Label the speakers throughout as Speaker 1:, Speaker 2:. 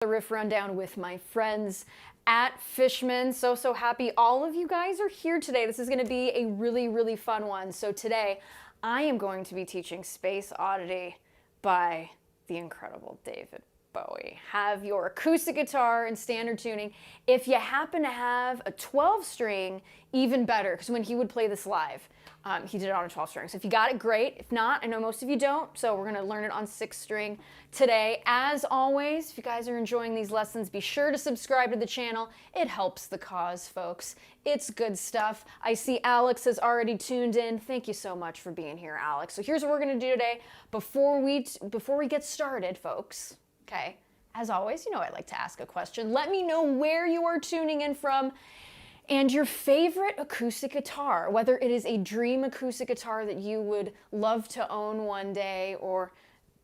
Speaker 1: The riff rundown with my friends at Fishman. So happy all of you guys are here today. This is going to be a really fun one. So today I am going to be teaching Space Oddity by the incredible David Bowie. Have your acoustic guitar in standard tuning. If you happen to have a 12 string, even better, because when he would play this live, he did it on a 12 string. So if you got it, great. If not, I know most of you don't, so we're gonna learn it on 6 string today. As always, if you guys are enjoying these lessons, be sure to subscribe to the channel. It helps the cause, folks. It's good stuff. I see Alex has already tuned in. Thank you so much for being here, Alex. So here's what we're gonna do today. Before we get started, folks, okay, as always, you know I like to ask a question. Let me know where you are tuning in from and your favorite acoustic guitar, whether it is a dream acoustic guitar that you would love to own one day, or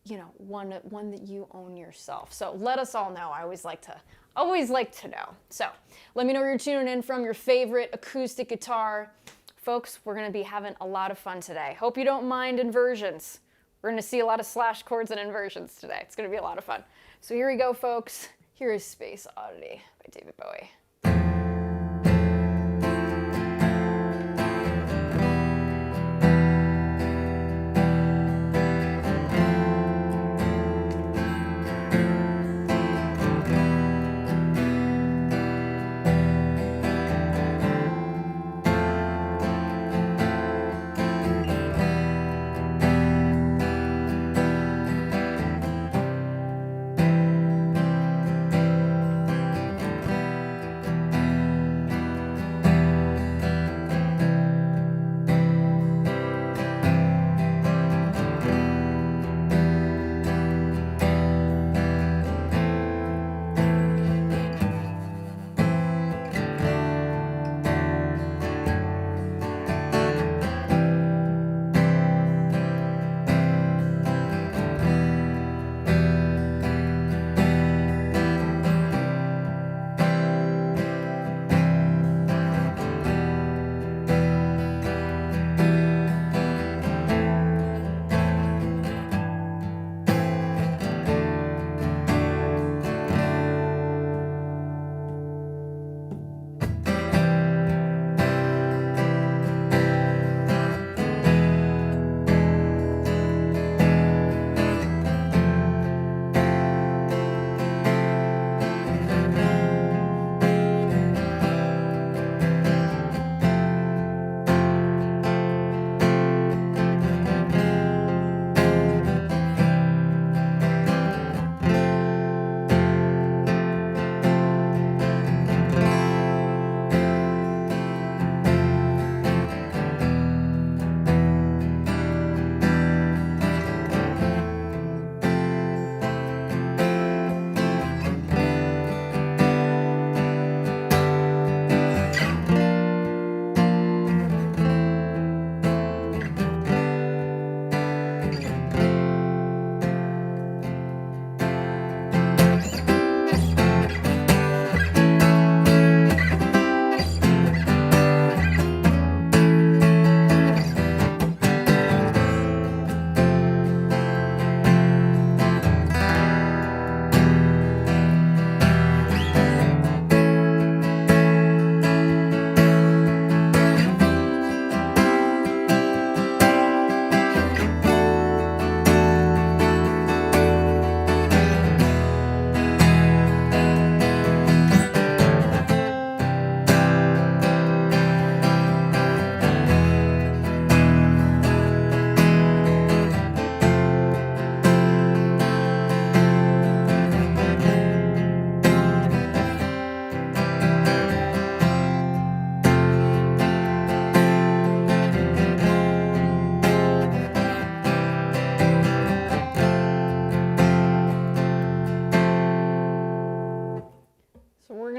Speaker 1: you know, one that you own yourself. So let us all know. I always like to know. So let me know where you're tuning in from, your favorite acoustic guitar. Folks, we're gonna be having a lot of fun today. Hope you don't mind inversions. We're gonna see a lot of slash chords and inversions today. It's gonna be a lot of fun. So here we go, folks. Here is Space Oddity by David Bowie.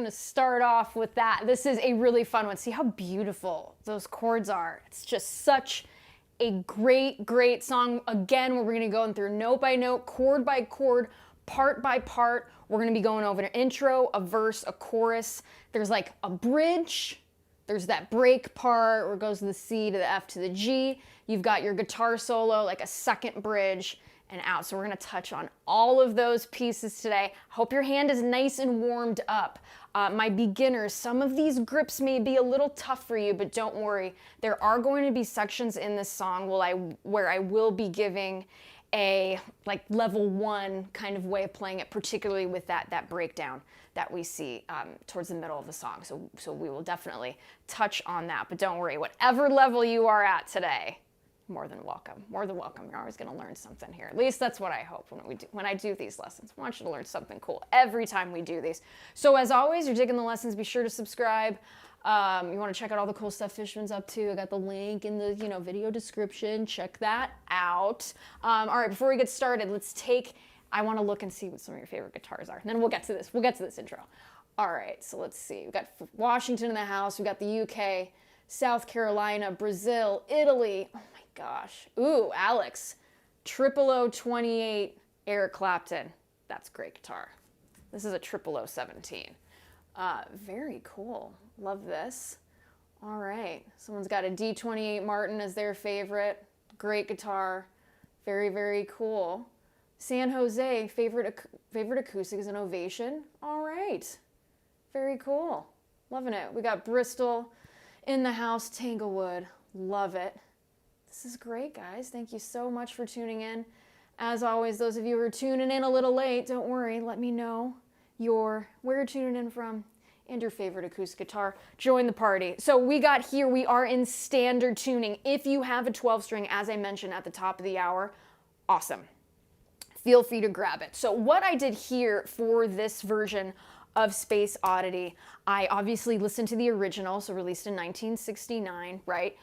Speaker 1: Start off with that. This is a really fun one. See how beautiful those chords are. It's just such a great song. Again, where we're gonna go through note by note, chord by chord, part by part. We're gonna be going over an intro, a verse, a chorus. There's like a bridge. There's that break part where it goes to the C to the F to the G. You've got your guitar solo, like a second bridge. and out. So we're gonna touch on all of those pieces today. Hope your hand is nice and warmed up. My beginners, some of these grips may be a little tough for you, but don't worry. There are going to be sections in this song where I will be giving a like level 1 kind of way of playing it, particularly with that breakdown that we see towards the middle of the song. So we will definitely touch on that, but don't worry, whatever level you are at today, more than welcome. More than welcome. You're always going to learn something here. At least that's what I hope when I do these lessons. I want you to learn something cool every time we do these. So as always, you're digging the lessons, be sure to subscribe. You want to check out all the cool stuff Fishman's up to. I got the link in the video description. Check that out. All right, before we get started, I want to look and see what some of your favorite guitars are. And then we'll get to this. We'll get to this intro. All right, so let's see. We've got Washington in the house. We've got the UK, South Carolina, Brazil, Italy. Oh my gosh. Ooh, Alex. 0028 Eric Clapton. That's great guitar. This is a 0017. Very cool. Love this. All right. Someone's got a D28 Martin as their favorite. Great guitar. Very, very cool. San Jose, favorite acoustic is an Ovation. All right. Very cool. Loving it. We got Bristol in the house, Tanglewood. Love it. This is great, guys. Thank you so much for tuning in. As always, those of you who are tuning in a little late, don't worry. Let me know where you're tuning in from and your favorite acoustic guitar. Join the party. So we are in standard tuning. If you have a 12 string, as I mentioned at the top of the hour, awesome. Feel free to grab it. So what I did here for this version of Space Oddity, I obviously listened to the original, so released in 1969, right?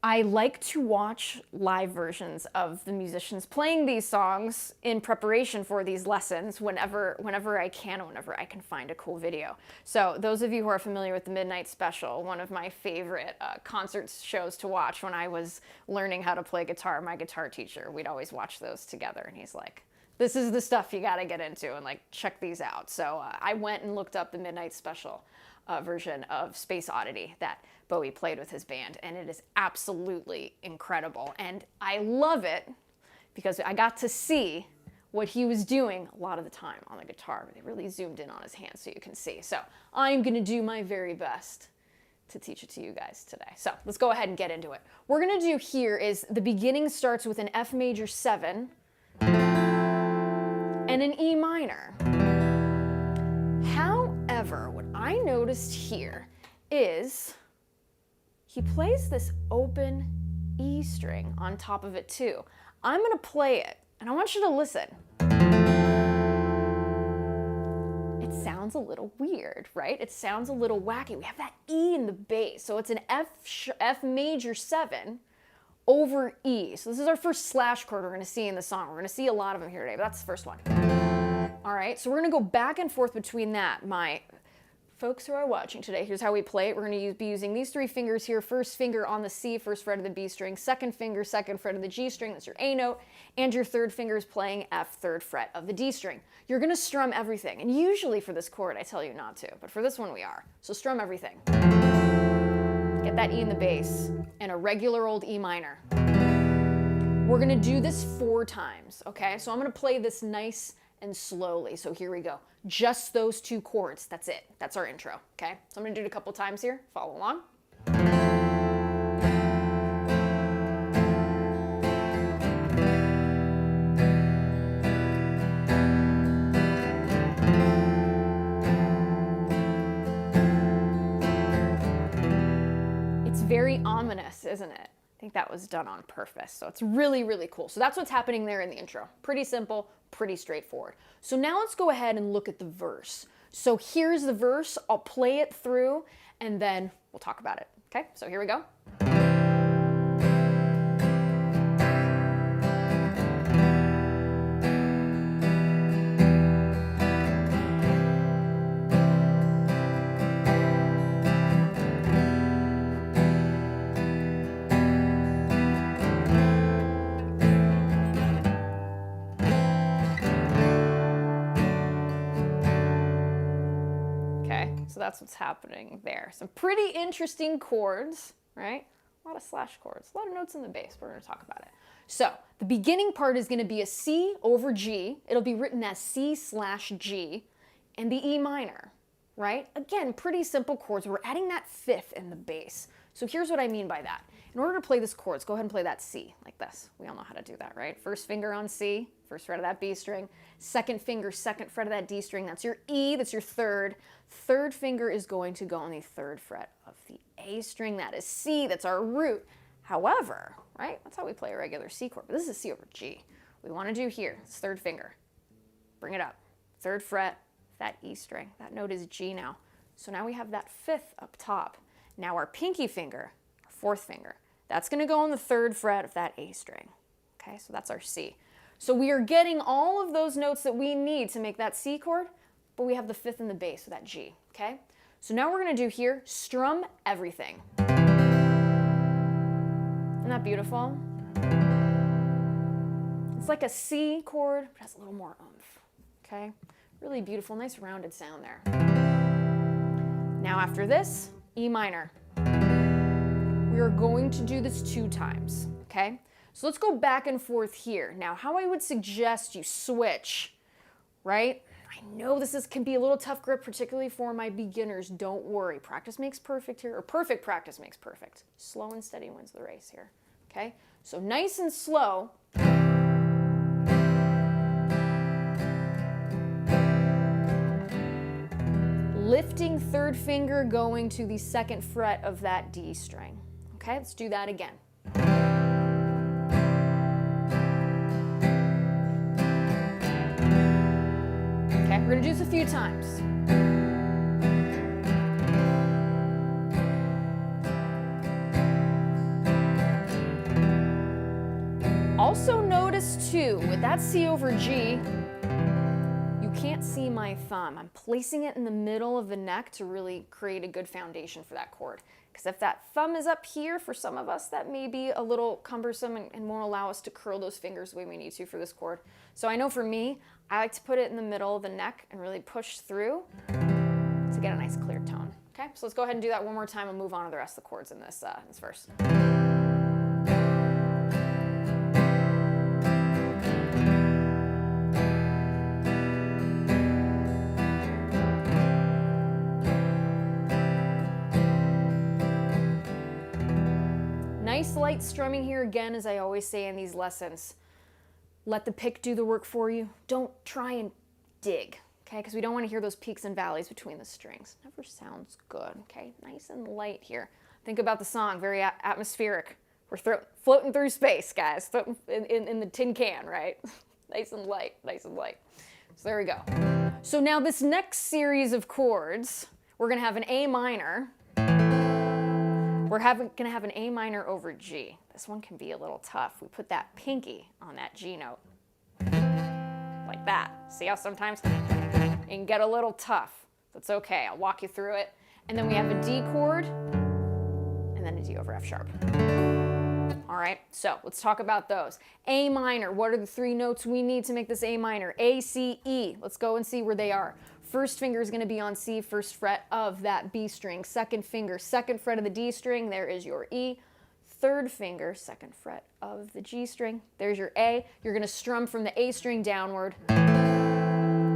Speaker 1: I like to watch live versions of the musicians playing these songs in preparation for these lessons whenever I can, whenever I can find a cool video. So those of you who are familiar with the Midnight Special, one of my favorite concert shows to watch when I was learning how to play guitar, my guitar teacher, we'd always watch those together, and he's like, this is the stuff you gotta get into and like check these out. So I went and looked up the Midnight Special version of Space Oddity that Bowie played with his band, and it is absolutely incredible. And I love it because I got to see what he was doing a lot of the time on the guitar. They really zoomed in on his hand so you can see. So I'm gonna do my very best to teach it to you guys today. So let's go ahead and get into it. What we're gonna do here is the beginning starts with an F major 7 and an E minor. However, what I noticed here is he plays this open E string on top of it too. I'm gonna play it, and I want you to listen. It sounds a little weird, right? It sounds a little wacky. We have that E in the bass, so it's an F major 7 over E. So this is our first slash chord we're gonna see in the song. We're gonna see a lot of them here today, but that's the first one. All right, so we're gonna go back and forth between that. My folks who are watching today, here's how we play it. We're gonna be using these 3 fingers here. First finger on the C, first fret of the B string. Second finger, second fret of the G string, that's your A note. And your third finger is playing F, third fret of the D string. You're gonna strum everything. And usually for this chord, I tell you not to, but for this one we are. So strum everything. Get that E in the bass and a regular old E minor. We're gonna do this 4 times, okay? So I'm gonna play this nice and slowly. So here we go. Just those 2 chords. That's it. That's our intro, okay? So I'm gonna do it a couple times here. Follow along. It's very ominous, isn't it? I think that was done on purpose. So it's really, really cool. So that's what's happening there in the intro. Pretty simple, pretty straightforward. So now let's go ahead and look at the verse. So here's the verse. I'll play it through and then we'll talk about it. Okay, so here we go. So that's what's happening there. Some pretty interesting chords, right? A lot of slash chords, a lot of notes in the bass. We're going to talk about it. So the beginning part is going to be a C over G. It'll be written as C/G, and the E minor, right? Again, pretty simple chords. We're adding that fifth in the bass. So here's what I mean by that. In order to play this chord, go ahead and play that C like this. We all know how to do that, right? First finger on C, first fret of that B string. Second finger, second fret of that D string. That's your E, that's your third. Third finger is going to go on the third fret of the A string. That is C, that's our root. However, right, that's how we play a regular C chord, but this is a C over G. What we want to do here, it's third finger. Bring it up. Third fret, that E string. That note is G now. So now we have that fifth up top. Now our pinky finger, our fourth finger, that's going to go on the third fret of that A string. Okay, so that's our C. So we are getting all of those notes that we need to make that C chord, but we have the fifth in the bass, so that G. Okay, so now we're going to do here, strum everything. Isn't that beautiful? It's like a C chord, but has a little more oomph. Okay, really beautiful, nice rounded sound there. Now after this, E minor. We are going to do this 2 times, okay? So let's go back and forth here. Now, how I would suggest you switch, right? I know this can be a little tough grip, particularly for my beginners. Don't worry. Practice makes perfect here, or perfect practice makes perfect. Slow and steady wins the race here, okay? So nice and slow. Lifting third finger going to the second fret of that D string. Okay, let's do that again. Okay, we're gonna do this a few times. Also notice too, with that C over G, you can't see my thumb. I'm placing it in the middle of the neck to really create a good foundation for that chord. Because if that thumb is up here, for some of us, that may be a little cumbersome and won't allow us to curl those fingers the way we need to for this chord. So I know for me, I like to put it in the middle of the neck and really push through to get a nice clear tone. Okay, so let's go ahead and do that one more time and move on to the rest of the chords in this verse. Nice light strumming here again, as I always say in these lessons. Let the pick do the work for you. Don't try and dig, okay? Because we don't want to hear those peaks and valleys between the strings. Never sounds good, okay? Nice and light here. Think about the song, very atmospheric. We're floating through space, guys. Floating in the tin can, right? Nice and light, nice and light. So there we go. So now this next series of chords, we're going to have an A minor. We're going to have an A minor over G. This one can be a little tough. We put that pinky on that G note. Like that. See how sometimes it can get a little tough. That's okay. I'll walk you through it. And then we have a D chord, and then a D over F sharp. All right, so let's talk about those. A minor, what are the 3 notes we need to make this A minor? A, C, E. Let's go and see where they are. First finger is going to be on C, first fret of that B string. Second finger, second fret of the D string. There is your E. Third finger, second fret of the G string. There's your A. You're going to strum from the A string downward.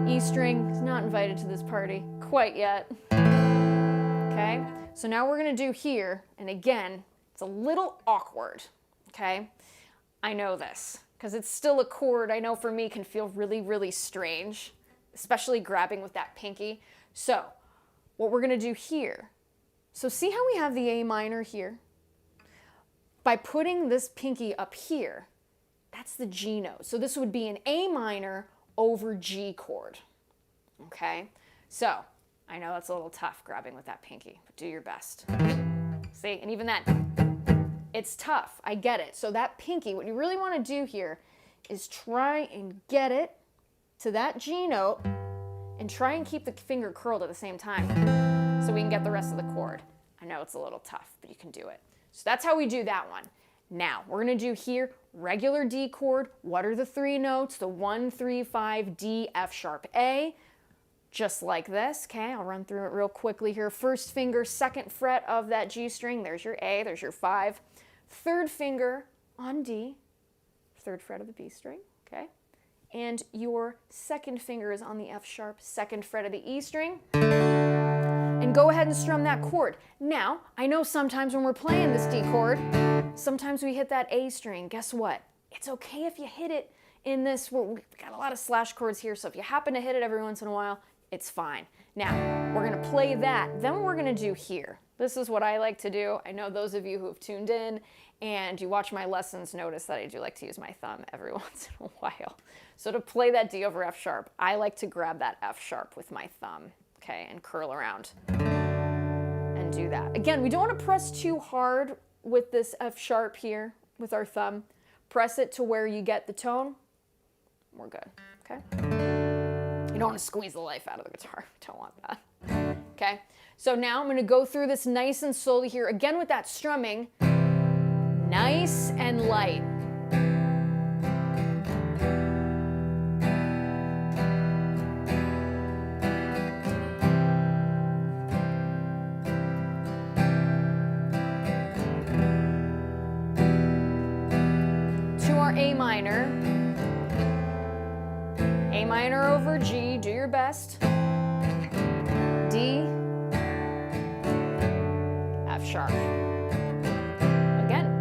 Speaker 1: E string is not invited to this party quite yet. Okay, so now we're going to do here, and again, it's a little awkward. Okay, I know this because it's still a chord. I know for me can feel really, really strange, especially grabbing with that pinky. So what we're going to do here, so see how we have the A minor here? By putting this pinky up here, that's the G note. So this would be an A minor over G chord. Okay, so I know that's a little tough grabbing with that pinky, but do your best. See, and even then, it's tough. I get it. So that pinky, what you really want to do here is try and get it to that G note and try and keep the finger curled at the same time so we can get the rest of the chord. I know it's a little tough, but you can do it. So that's how we do that one. Now, we're going to do here regular D chord. What are the 3 notes? The 1, 3, 5, D, F sharp, A. Just like this, okay? I'll run through it real quickly here. First finger, second fret of that G string. There's your A, there's your 5. Third finger on D. 3rd fret of the B string, okay? And your 2nd finger is on the F sharp, 2nd fret of the E string. And go ahead and strum that chord. Now, I know sometimes when we're playing this D chord, sometimes we hit that A string. Guess what? It's okay if you hit it in this, we've got a lot of slash chords here, so if you happen to hit it every once in a while, it's fine. Now, we're gonna play that, then what we're gonna do here. This is what I like to do. I know those of you who have tuned in and you watch my lessons notice that I do like to use my thumb every once in a while. So to play that D over F sharp, I like to grab that F sharp with my thumb, okay, and curl around and do that. Again, we don't want to press too hard with this F sharp here with our thumb. Press it to where you get the tone. We're good, okay? You don't want to squeeze the life out of the guitar. Don't want that. Okay, so now I'm going to go through this nice and slowly here, again with that strumming, nice and light. To our A minor. A minor over G, do your best. D, F sharp. Again.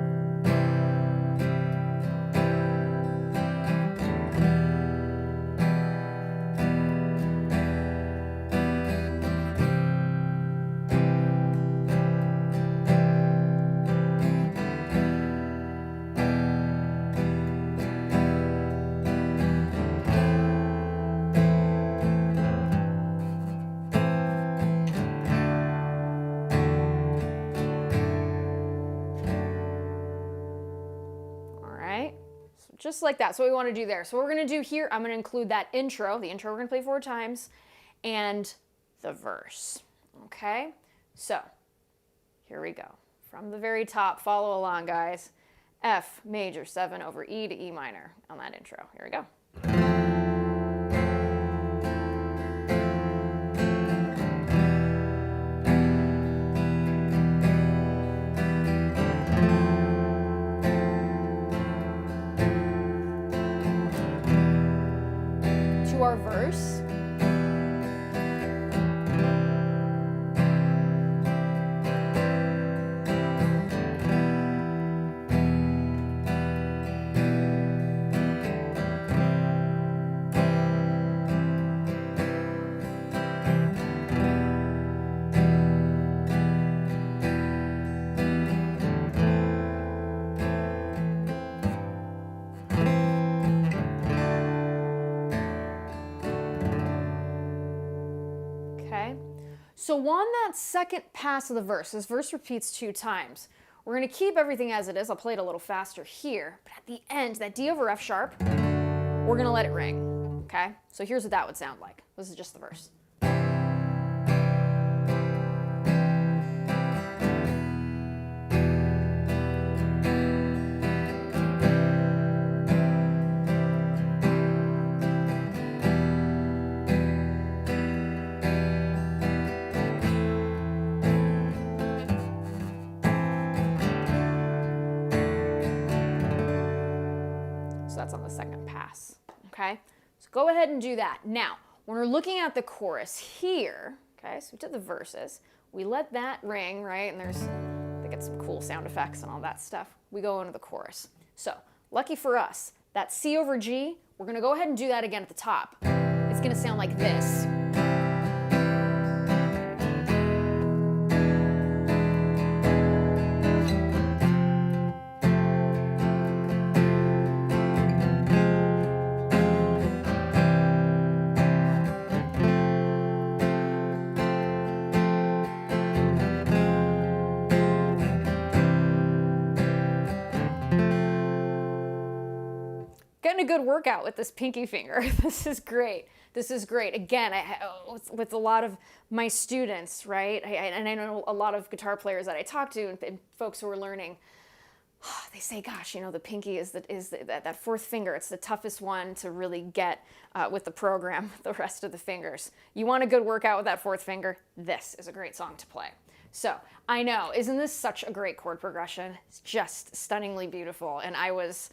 Speaker 1: Just like that. So what we want to do there. So what we're going to do here, I'm going to include that intro. The intro we're going to play 4 times, and the verse. Okay? So here we go. From the very top, follow along, guys. F major 7 over E to E minor on that intro. Here we go. Our verse. So on that second pass of the verse, this verse repeats 2 times. We're going to keep everything as it is. I'll play it a little faster here. But at the end, that D over F sharp, we're going to let it ring. Okay? So here's what that would sound like. This is just the verse. That's on the second pass, okay? So go ahead and do that. Now, when we're looking at the chorus here, okay, so we did the verses, we let that ring, right? And they get some cool sound effects and all that stuff. We go into the chorus. So, lucky for us, that C over G, we're gonna go ahead and do that again at the top. It's gonna sound like this. Getting a good workout with this pinky finger. This is great. This is great. Again, with a lot of my students, right? And I know a lot of guitar players that I talk to and folks who are learning, they say, gosh, you know, the pinky is that 4th finger. It's the toughest one to really get with the program, the rest of the fingers. You want a good workout with that 4th finger? This is a great song to play. So I know, isn't this such a great chord progression? It's just stunningly beautiful. And I was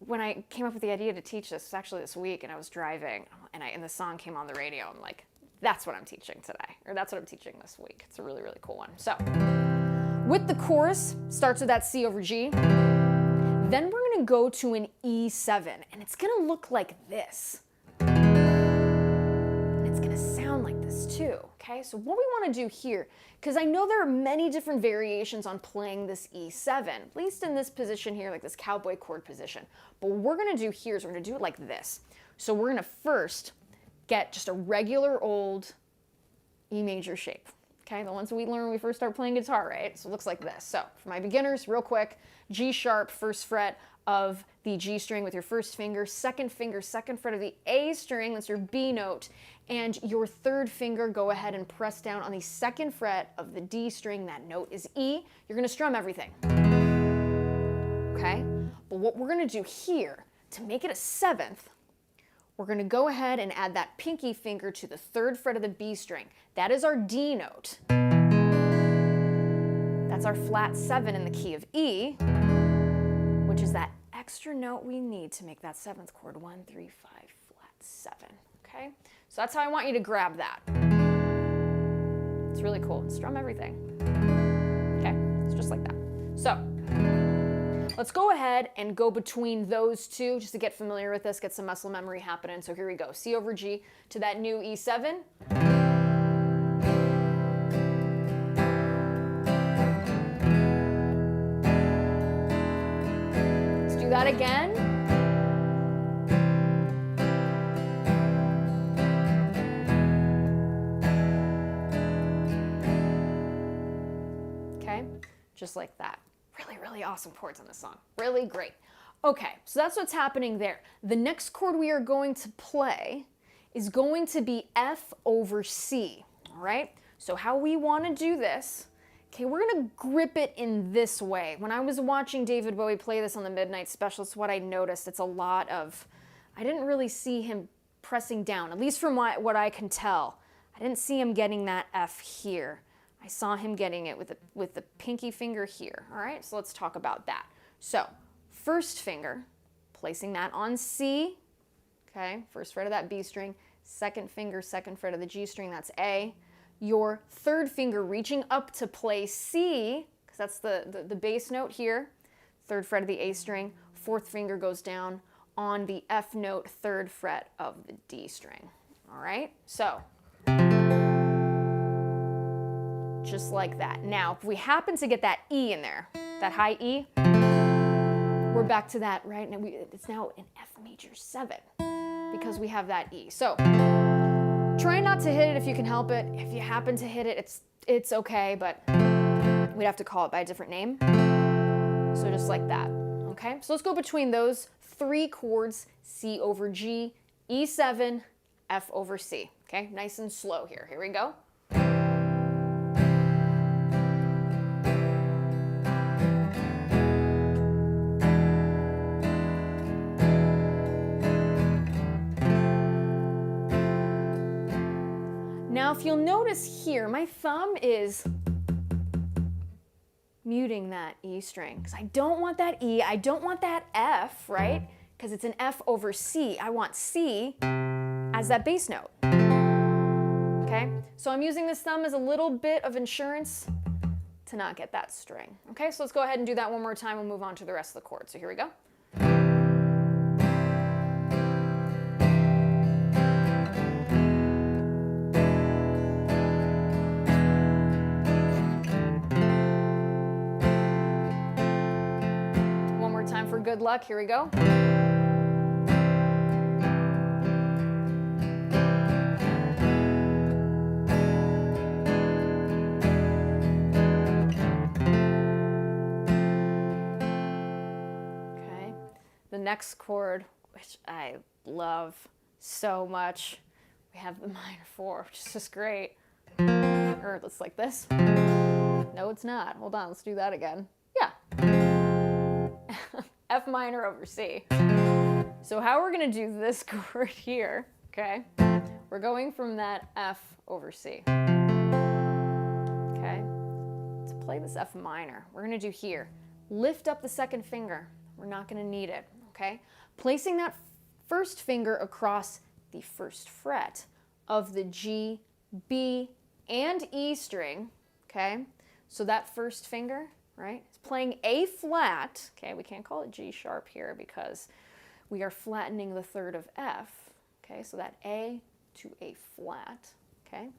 Speaker 1: when I came up with the idea to teach this, actually this week, and I was driving, and the song came on the radio. I'm like, that's what I'm teaching today, or that's what I'm teaching this week. It's a really, really cool one. So, with the chorus, starts with that C over G. Then we're gonna go to an E7, and it's gonna look like this. And it's gonna sound like this too, okay? So what we wanna do here, because I know there are many different variations on playing this E7, at least in this position here, like this cowboy chord position. But what we're gonna do here is we're gonna do it like this. So we're gonna first get just a regular old E major shape. Okay, the ones that we learned when we first start playing guitar, right? So it looks like this. So for my beginners, real quick, G sharp, first fret of the G string with your first finger, second fret of the A string, that's your B note, and your third finger, go ahead and press down on the second fret of the D string, that note is E. You're gonna strum everything, okay? But what we're gonna do here, to make it a seventh, we're gonna go ahead and add that pinky finger to the third fret of the B string. That is our D note. That's our flat 7 in the key of E, which is that extra note we need to make that seventh chord, 1, 3, 5, flat 7, okay? So that's how I want you to grab that. It's really cool. Strum everything. Okay, it's just like that. So, let's go ahead and go between those two just to get familiar with this, get some muscle memory happening. So here we go, C over G to that new E7. Let's do that again. Okay, just like that. Really, really awesome chords on this song. Really great. Okay, so that's what's happening there. The next chord we are going to play is going to be F over C, all right? So how we want to do this, okay, we're going to grip it in this way. When I was watching David Bowie play this on the Midnight Special, it's what I noticed. It's a lot of, I didn't really see him pressing down, at least from what I can tell. I didn't see him getting that F here. I saw him getting it with the pinky finger here, all right? So let's talk about that. So, first finger, placing that on C, okay? First fret of that B string, second finger, second fret of the G string, that's A. Your third finger reaching up to play C, because that's the bass note here, third fret of the A string, fourth finger goes down on the F note, third fret of the D string, all right? So, just like that. Now, if we happen to get that E in there, that high E, we're back to that, right? Now it's now an F major 7 because we have that E. So try not to hit it if you can help it. If you happen to hit it, it's okay, but we'd have to call it by a different name. So just like that, okay? So let's go between those three chords, C over G, E7, F over C, okay? Nice and slow here. Here we go. Now, if you'll notice here, my thumb is muting that E string because I don't want that E, I don't want that F, right? Because it's an F over C. I want C as that bass note, okay? So I'm using this thumb as a little bit of insurance to not get that string, okay? So let's go ahead and do that one more time. We'll move on to the rest of the chords. So here we go. For good luck, here we go. Okay, the next chord, which I love so much, we have the minor 4, which is just great. Or it's like this. No, it's not. Hold on, let's do that again. Yeah. F minor over C. So how we're gonna do this chord here, okay? We're going from that F over C. Okay? To play this F minor, we're gonna do here. Lift up the second finger. We're not gonna need it, okay? Placing that first finger across the first fret of the G, B, and E string, okay? So that first finger, right, is playing A flat, okay? We can't call it G sharp here because we are flattening the third of F, okay? So that A to A flat, okay?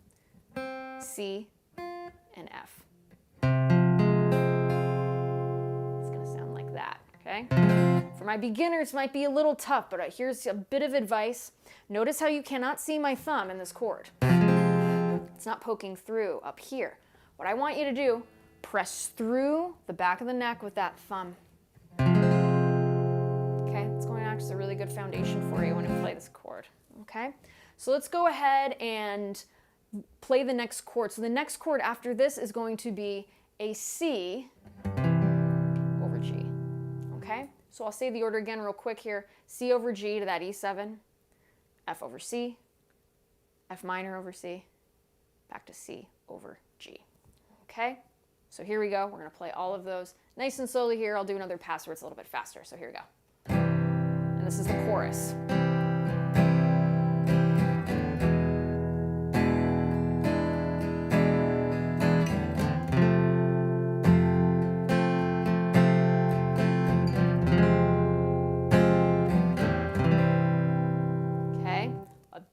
Speaker 1: C and F. It's gonna sound like that, okay? For my beginners, might be a little tough, but here's a bit of advice. Notice how you cannot see my thumb in this chord. It's not poking through up here. What I want you to do, press through the back of the neck with that thumb. Okay, it's going to act as a really good foundation for you when you play this chord. Okay, so let's go ahead and play the next chord. So the next chord after this is going to be a C over G. Okay, so I'll say the order again real quick here. C over G to that E7, F over C, F minor over C, back to C over G. Okay, so here we go. We're going to play all of those nice and slowly here. I'll do another pass where it's a little bit faster. So here we go. And this is the chorus.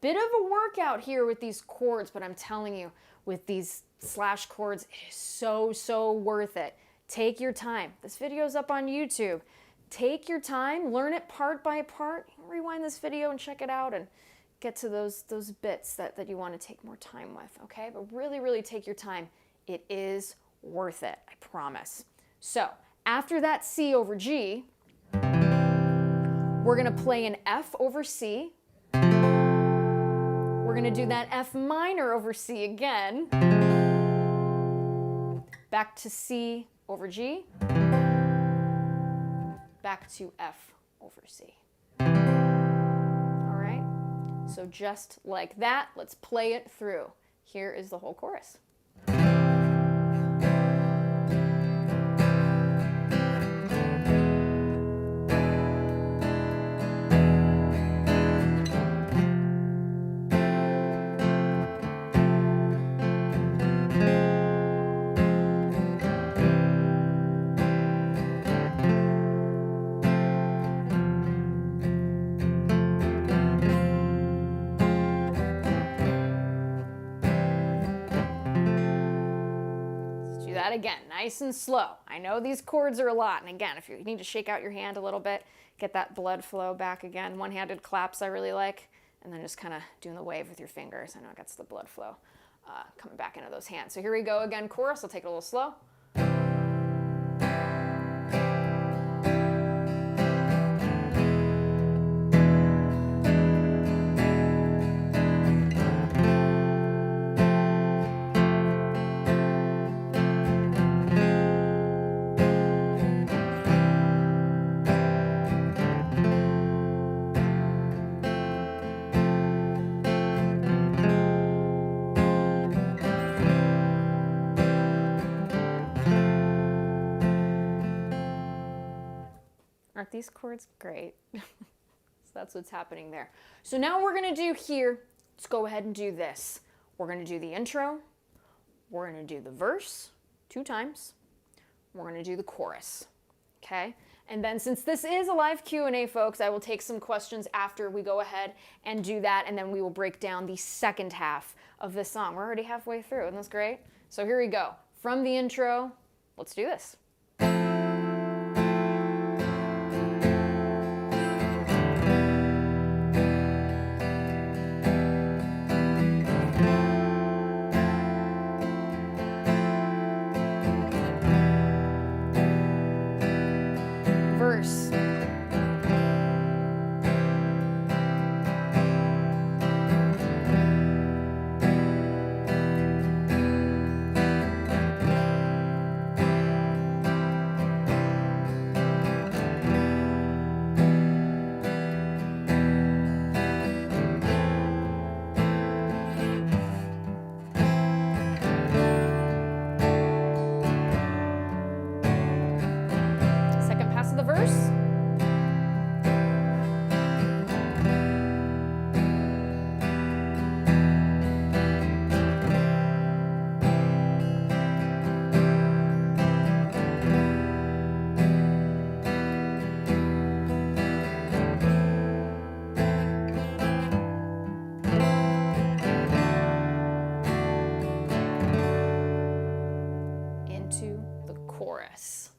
Speaker 1: Bit of a workout here with these chords, but I'm telling you, with these slash chords, it is so worth it. Take your time. This video's up on YouTube. Take your time, learn it part by part. Rewind this video and check it out and get to those bits that you want to take more time with, okay? But really take your time. It is worth it, I promise. So, after that C over G, we're gonna play an F over C. We're going to do that F minor over C again. Back to C over G. Back to F over C. All right, so just like that, let's play it through. Here is the whole chorus. That again, nice and slow. I know these chords are a lot, and again, if you need to shake out your hand a little bit, get that blood flow back again. One-handed claps I really like, and then just kind of doing the wave with your fingers. I know it gets the blood flow coming back into those hands. So here we go again, chorus. I'll take it a little slow. Aren't these chords great? So that's what's happening there. So now we're going to do here, let's go ahead and do this. We're going to do the intro. We're going to do the verse 2 times. We're going to do the chorus. Okay? And then since this is a live Q&A, folks, I will take some questions after we go ahead and do that, and then we will break down the second half of this song. We're already halfway through. Isn't this great? So here we go. From the intro, let's do this. Verse. chorus.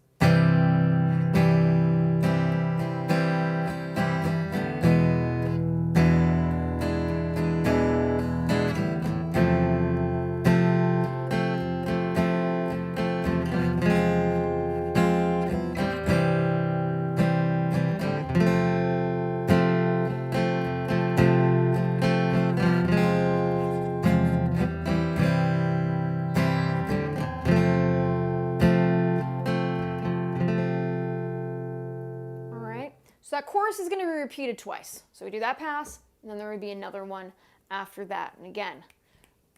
Speaker 1: So that chorus is going to be repeated twice. So we do that pass, and then there would be another one after that. And again,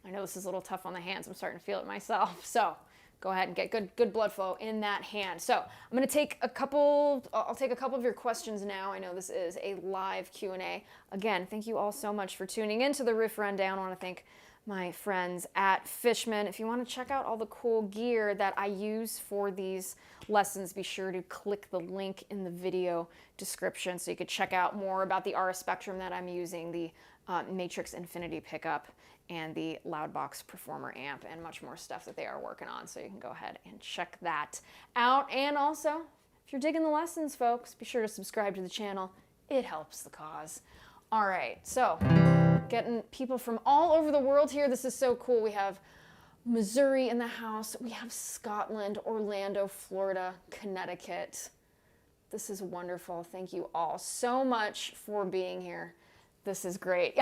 Speaker 1: I know this is a little tough on the hands. I'm starting to feel it myself. So go ahead and get good blood flow in that hand. So I'm going to take I'll take a couple of your questions now. I know this is a live Q&A. Again, thank you all so much for tuning into the Riff Rundown. I want to thank my friends at Fishman. If you want to check out all the cool gear that I use for these lessons, be sure to click the link in the video description so you could check out more about the RS Spectrum that I'm using, the Matrix Infinity pickup, and the Loudbox Performer amp, and much more stuff that they are working on. So you can go ahead and check that out. And also, if you're digging the lessons, folks, be sure to subscribe to the channel. It helps the cause. All right, so getting people from all over the world here. This is so cool. We have Missouri in the house. We have Scotland, Orlando, Florida, Connecticut. This is wonderful. Thank you all so much for being here. This is great.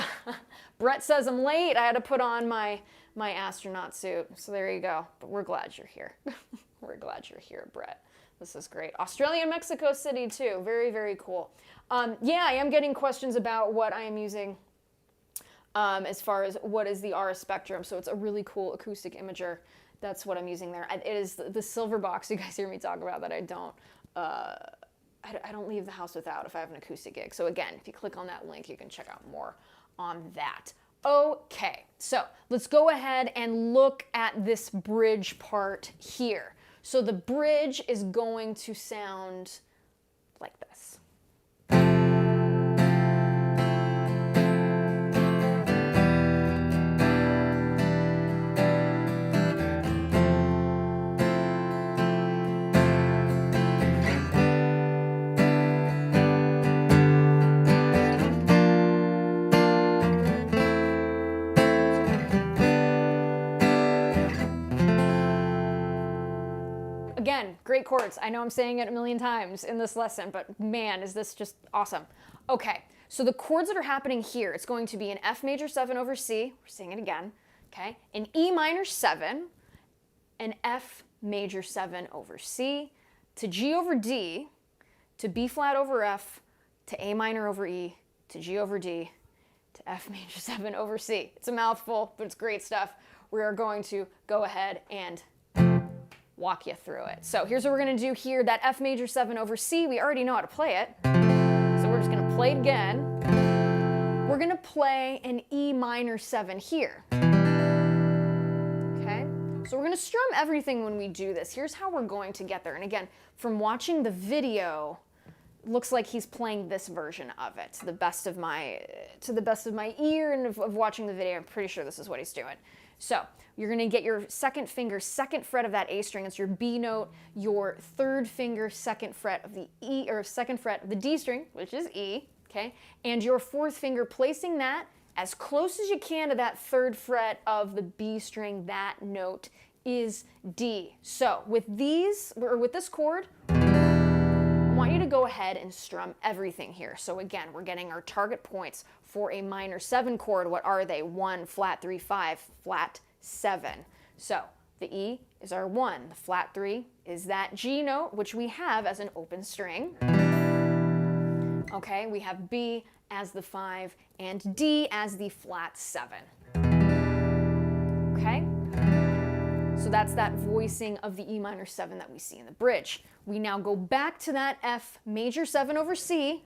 Speaker 1: Brett says I'm late. I had to put on my astronaut suit. So there you go. But we're glad you're here. We're glad you're here, Brett. This is great. Australia and Mexico City too. Very, very cool. Yeah, I am getting questions about what I am using as far as what is the RS Spectrum. So it's a really cool acoustic imager. That's what I'm using there. It is the silver box you guys hear me talk about that I don't leave the house without if I have an acoustic gig. So again, if you click on that link, you can check out more on that. Okay, so let's go ahead and look at this bridge part here. So the bridge is going to sound like this. Again, great chords. I know I'm saying it a million times in this lesson, but man, is this just awesome. Okay, so the chords that are happening here, it's going to be an F major 7 over C, we're saying it again, okay, an E minor 7, an F major 7 over C, to G over D, to B flat over F, to A minor over E, to G over D, to F major 7 over C. It's a mouthful, but it's great stuff. We are going to go ahead and walk you through it. So here's what we're going to do here. That F major 7 over C, we already know how to play it. So we're just going to play it again. We're going to play an E minor 7 here. Okay? So we're going to strum everything when we do this. Here's how we're going to get there. And again, from watching the video, it looks like he's playing this version of it to the best of my ear and of watching the video. I'm pretty sure this is what he's doing. So you're going to get your second finger, second fret of that A string. It's your B note, your third finger, second fret of the E, or second fret of the D string, which is E, okay? And your fourth finger, placing that as close as you can to that third fret of the B string. That note is D. So with this chord, I want you to go ahead and strum everything here. So again, we're getting our target points for a minor 7 chord. What are they? 1, flat 3, 5, flat 7. So the E is our 1. The flat 3 is that G note, which we have as an open string. Okay, we have B as the 5 and D as the flat 7. Okay? So that's that voicing of the E minor 7 that we see in the bridge. We now go back to that F major 7 over C,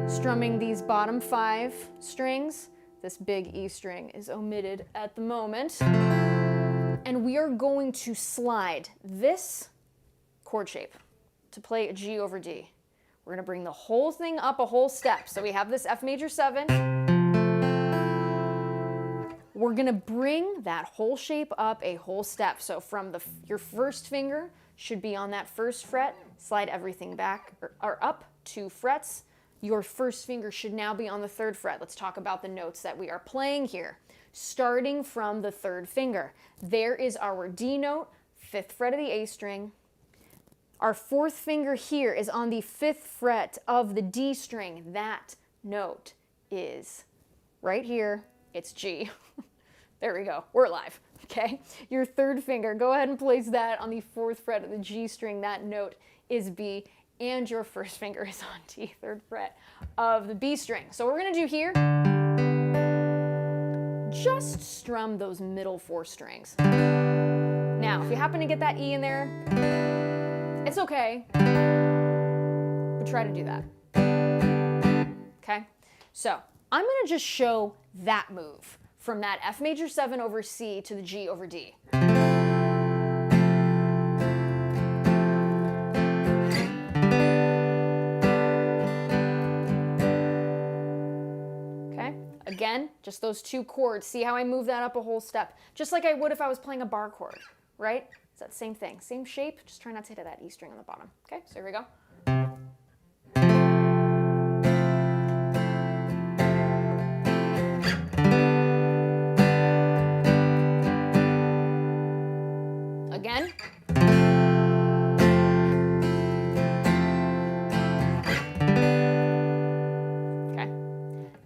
Speaker 1: strumming these bottom 5 strings. This big E string is omitted at the moment. And we are going to slide this chord shape to play a G over D. We're going to bring the whole thing up a whole step. So we have this F major 7. We're going to bring that whole shape up a whole step. So from your first finger should be on that first fret. Slide everything back or up 2 frets. Your first finger should now be on the 3rd fret. Let's talk about the notes that we are playing here. Starting from the 3rd finger, there is our D note, 5th fret of the A string. Our 4th finger here is on the 5th fret of the D string. That note is right here. It's G. There we go. We're alive. Okay. Your 3rd finger, go ahead and place that on the 4th fret of the G string. That note is B. And your 1st finger is on D, 3rd fret of the B string. So what we're going to do here, just strum those middle 4 strings. Now, if you happen to get that E in there, it's okay, but try to do that. Okay? So I'm going to just show that move from that F major 7 over C to the G over D. Again, just those 2 chords. See how I move that up a whole step? Just like I would if I was playing a bar chord, right? It's that same thing, same shape, just try not to hit that E string on the bottom. Okay, so here we go. Again.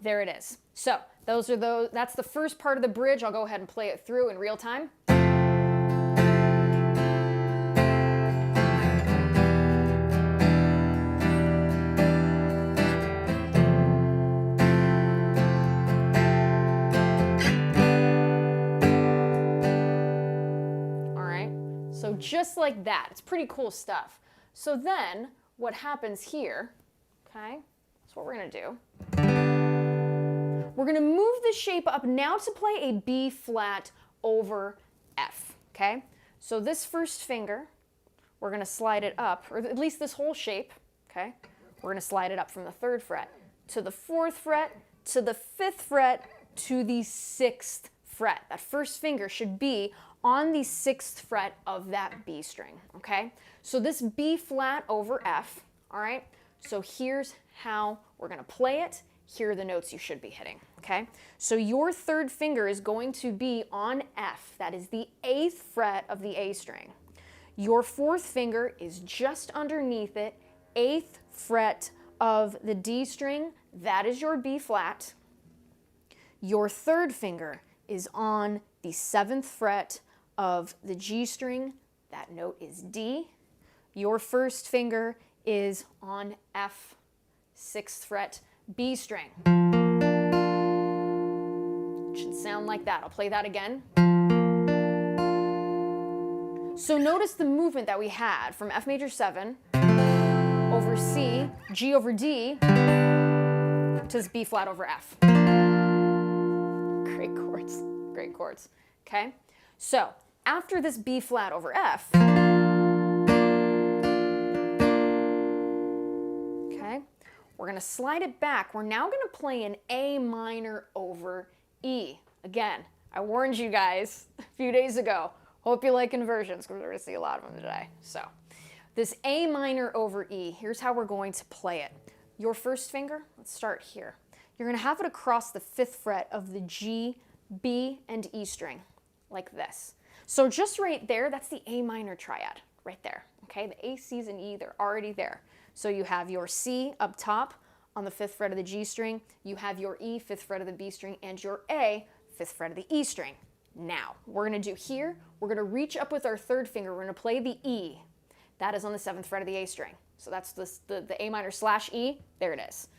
Speaker 1: There it is. So that's the first part of the bridge. I'll go ahead and play it through in real time. All right, so just like that. It's pretty cool stuff. So then what happens here, okay, that's what we're gonna do. We're going to move the shape up now to play a B flat over F, okay? So this first finger, we're going to slide it up, or at least this whole shape, okay? We're going to slide it up from the 3rd fret to the 4th fret, to the 5th fret, to the 6th fret. That first finger should be on the 6th fret of that B string, okay? So this B flat over F, all right? So here's how we're going to play it. Here are the notes you should be hitting, okay? So your 3rd finger is going to be on F. That is the 8th fret of the A string. Your 4th finger is just underneath it, 8th fret of the D string. That is your B flat. Your 3rd finger is on the 7th fret of the G string. That note is D. Your 1st finger is on F, 6th fret, B string. It should sound like that. I'll play that again. So notice the movement that we had from F major 7 over C, G over D, to this B flat over F. Great chords, great chords, okay? So after this B flat over F, we're going to slide it back. We're now going to play an A minor over E. Again, I warned you guys a few days ago. Hope you like inversions because we're going to see a lot of them today. So this A minor over E, here's how we're going to play it. Your first finger, let's start here. You're going to have it across the 5th fret of the G, B, and E string, like this. So just right there, that's the A minor triad, right there. Okay, the A, C's, and E, they're already there. So you have your C up top on the 5th fret of the G string, you have your E, 5th fret of the B string, and your A, 5th fret of the E string. Now, what we're going to do here, we're going to reach up with our 3rd finger, we're going to play the E. That is on the 7th fret of the A string. So that's the A minor slash E, there it is.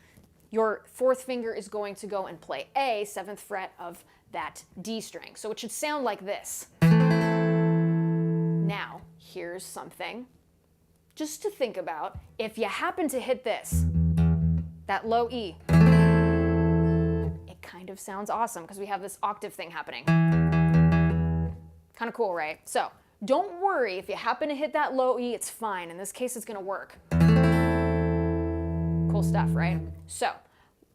Speaker 1: Your 4th finger is going to go and play A, 7th fret of that D string. So it should sound like this. Now, here's something just to think about. If you happen to hit this, that low E, it kind of sounds awesome because we have this octave thing happening. Kind of cool, right? So don't worry if you happen to hit that low E, it's fine. In this case, it's going to work. Cool stuff, right? So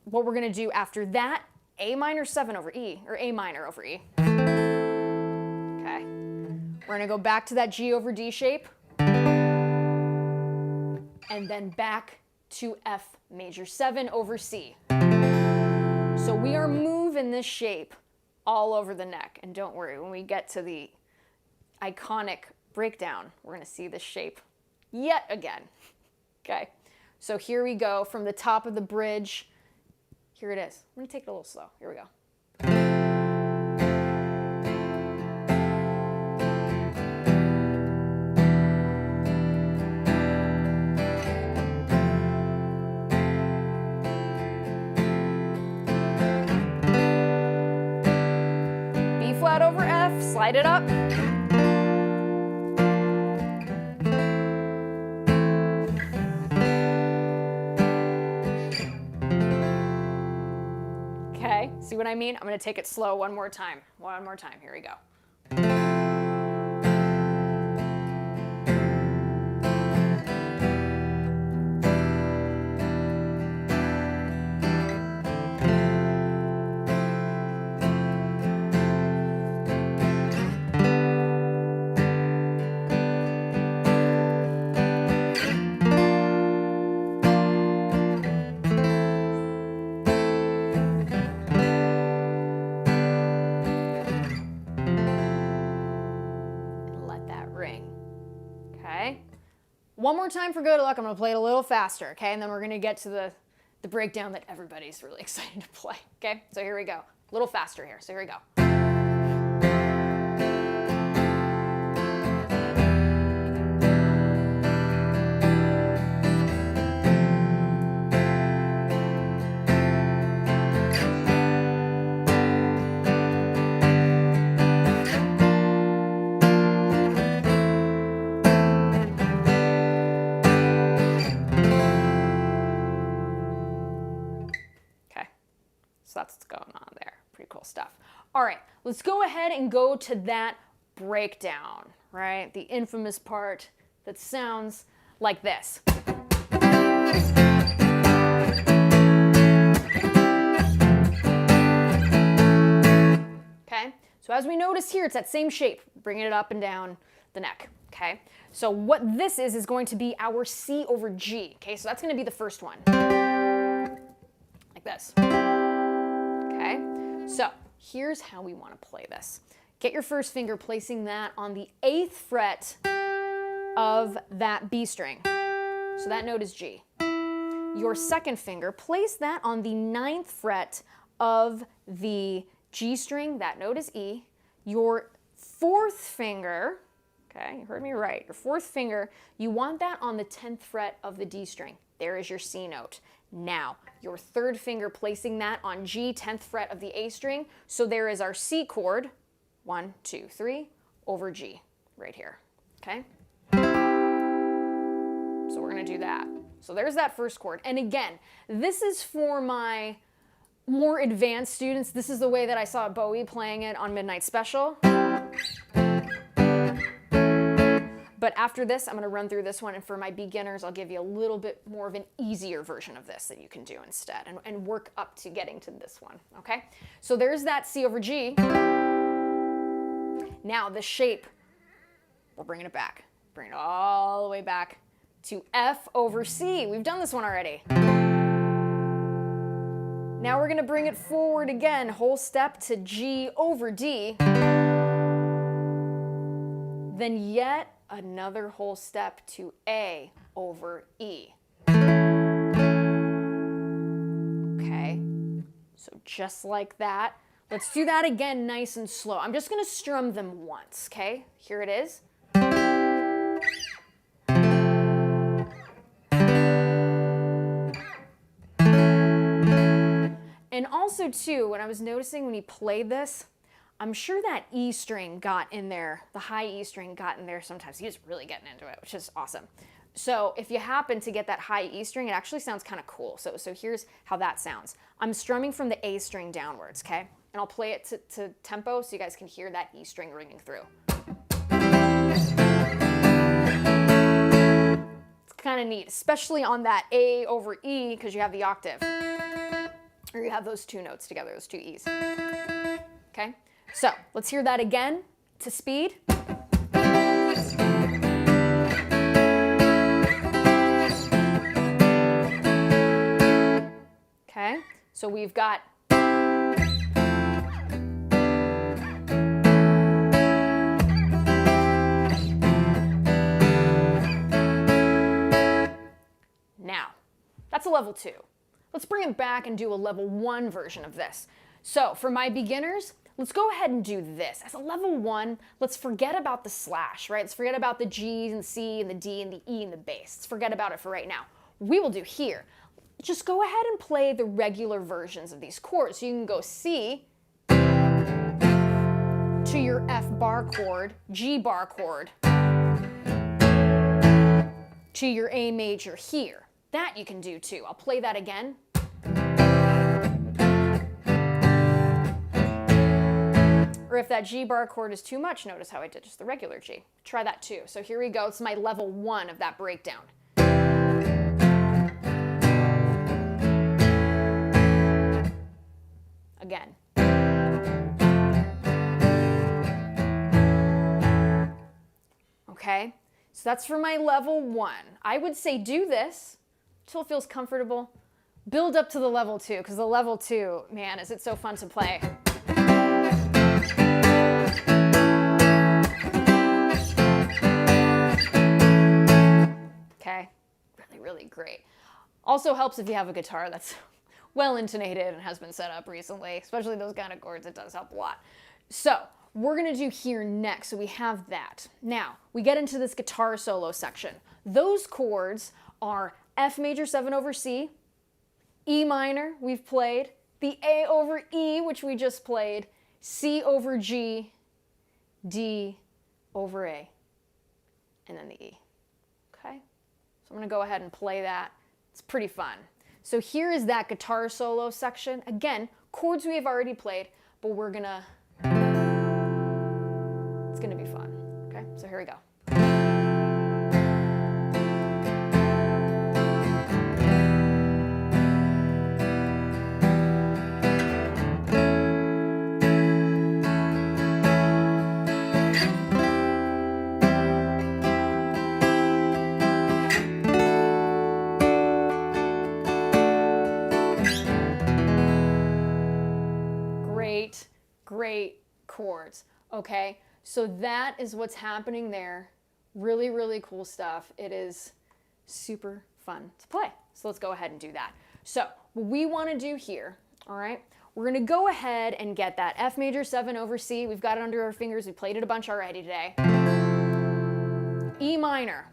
Speaker 1: what we're going to do after that, A minor 7 over E, or A minor over E. Okay. We're going to go back to that G over D shape. and then back to F major 7 over C. So we are moving this shape all over the neck. And don't worry, when we get to the iconic breakdown, we're going to see this shape yet again. Okay, so here we go from the top of the bridge. Here it is. I'm going to take it a little slow. Here we go. B flat over F, slide it up. Okay, see what I mean? I'm going to take it slow one more time. One more time. Here we go. Okay, one more time for good luck. I'm going to play it a little faster, okay? And then we're going to get to the breakdown that everybody's really excited to play, okay? So here we go. A little faster here. So here we go. So that's what's going on there. Pretty cool stuff. All right, let's go ahead and go to that breakdown, right? The infamous part that sounds like this. Okay, so as we notice here, it's that same shape, bringing it up and down the neck, okay? So what this is going to be our C over G, okay? So that's going to be the first one, like this. Okay, so here's how we want to play this. Get your first finger, placing that on the 8th fret of that B string. So that note is G. Your second finger, place that on the 9th fret of the G string. That note is E. Your 4th finger, okay, you heard me right. Your 4th finger, you want that on the 10th fret of the D string. There is your C note. Now, your 3rd finger, placing that on G, 10th fret of the A string. So there is our C chord, 1, 2, 3, over G, right here, okay? So we're gonna do that. So there's that first chord. And again, this is for my more advanced students. This is the way that I saw Bowie playing it on Midnight Special. But after this, I'm going to run through this one, and for my beginners, I'll give you a little bit more of an easier version of this that you can do instead, and work up to getting to this one, okay? So there's that C over G. Now the shape, we're bringing it back. Bring it all the way back to F over C. We've done this one already. Now we're going to bring it forward again, whole step to G over D. Then yet another whole step to A over E. Okay, so just like that. Let's do that again nice and slow. I'm just going to strum them once, okay? Here it is. And also too, when I was noticing when he played this, I'm sure that E string got in there, the high E string got in there sometimes. He was really getting into it, which is awesome. So if you happen to get that high E string, it actually sounds kind of cool. So here's how that sounds. I'm strumming from the A string downwards, okay? And I'll play it to tempo so you guys can hear that E string ringing through. It's kind of neat, especially on that A over E, because you have the octave. Or you have those two notes together, those two E's. Okay? So let's hear that again to speed. So we've got now, that's a level 2. Let's bring it back and do a level 1 version of this. So for my beginners, let's go ahead and do this. As a level 1, let's forget about the slash, right? Let's forget about the G and the C and the D and the E and the bass. Let's forget about it for right now. What we will do here, just go ahead and play the regular versions of these chords. So you can go C to your F bar chord, G bar chord, to your A major here. That you can do too. I'll play that again. Or if that G bar chord is too much, notice how I did just the regular G. Try that too. So here we go. It's my level 1 of that breakdown. Again. Okay, so that's for my level 1. I would say do this until it feels comfortable. Build up to the level 2, because the level 2, man, is it so fun to play. Okay, really, really great. Also helps if you have a guitar that's well intonated and has been set up recently, especially those kind of chords, it does help a lot. So we're gonna do here next, so we have that. Now, we get into this guitar solo section. Those chords are F major 7 over C, E minor, we've played, the A over E, which we just played, C over G, D over A, and then the E, okay? So I'm gonna go ahead and play that. It's pretty fun. So here is that guitar solo section. Again, chords we have already played, but it's gonna be fun, okay? So here we go. Great chords, okay? So that is what's happening there. Really, really cool stuff. It is super fun to play. So let's go ahead and do that. So what we want to do here, all right, we're going to go ahead and get that F major 7 over C. We've got it under our fingers. We played it a bunch already today. E minor.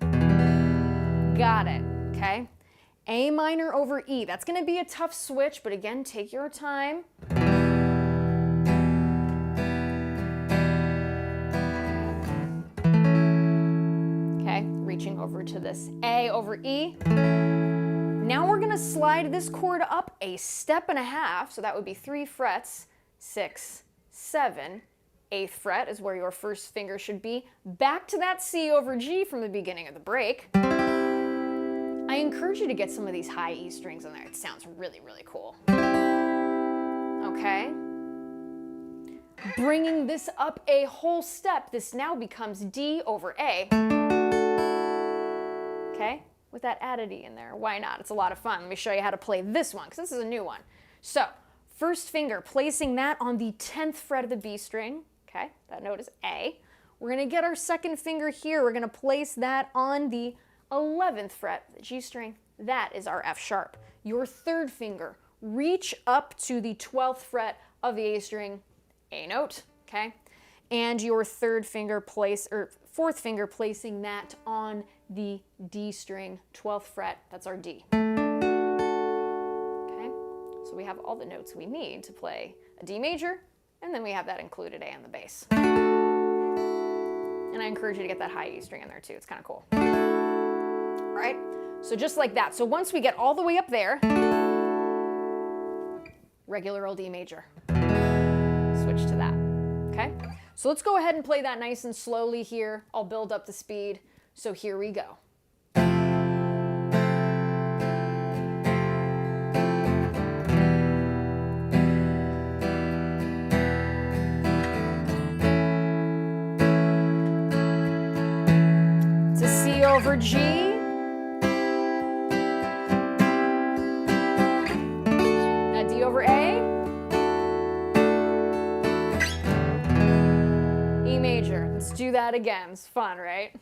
Speaker 1: Got it, okay? A minor over E. That's going to be a tough switch, but again, take your time. Reaching over to this A over E. Now we're gonna slide this chord up a step and a half, so that would be 3 frets, 6, 7, 8th fret is where your first finger should be, back to that C over G from the beginning of the break. I encourage you to get some of these high E strings in there. It sounds really, really cool. Okay. Bringing this up a whole step, this now becomes D over A. Okay, with that Oddity in there. Why not? It's a lot of fun. Let me show you how to play this one, because this is a new one. So, first finger, placing that on the 10th fret of the B string. Okay, that note is A. We're going to get our second finger here. We're going to place that on the 11th fret, the G string. That is our F sharp. Your third finger, reach up to the 12th fret of the A string, A note, okay? And your third finger fourth finger placing that on the D string, 12th fret, that's our D. Okay, so we have all the notes we need to play a D major, and then we have that included A on the bass. And I encourage you to get that high E string in there too, it's kind of cool. All right, so just like that. So once we get all the way up there, regular old D major. Switch to that, okay? So let's go ahead and play that nice and slowly here. I'll build up the speed. So here we go. It's a C over G. That D over do that again. It's fun, right?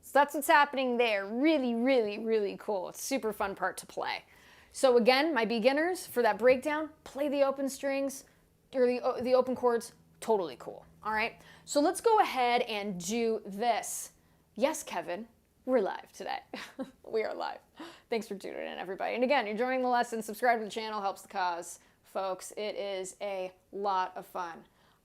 Speaker 1: So that's what's happening there. Really, really, really cool. It's a super fun part to play. So again, my beginners, for that breakdown, play the open strings, or the open chords, totally cool. All right, so let's go ahead and do this. Yes, Kevin, we're live today. We are live. Thanks for tuning in, everybody. And again, you're joining the lesson, subscribe to the channel, helps the cause. Folks, it is a lot of fun.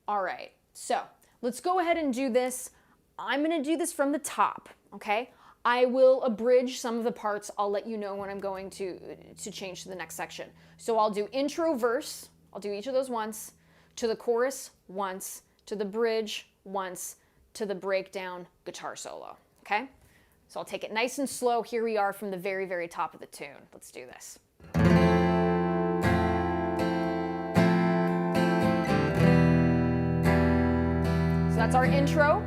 Speaker 1: All right, so let's go ahead and do this. I'm gonna do this from the top, okay? I will abridge some of the parts. I'll let you know when I'm going to change to the next section. So I'll do intro, verse, I'll do each of those once, to the chorus once, to the bridge once, to the breakdown guitar solo, okay? So I'll take it nice and slow. Here we are from the very, very top of the tune. Let's do this. So that's our intro.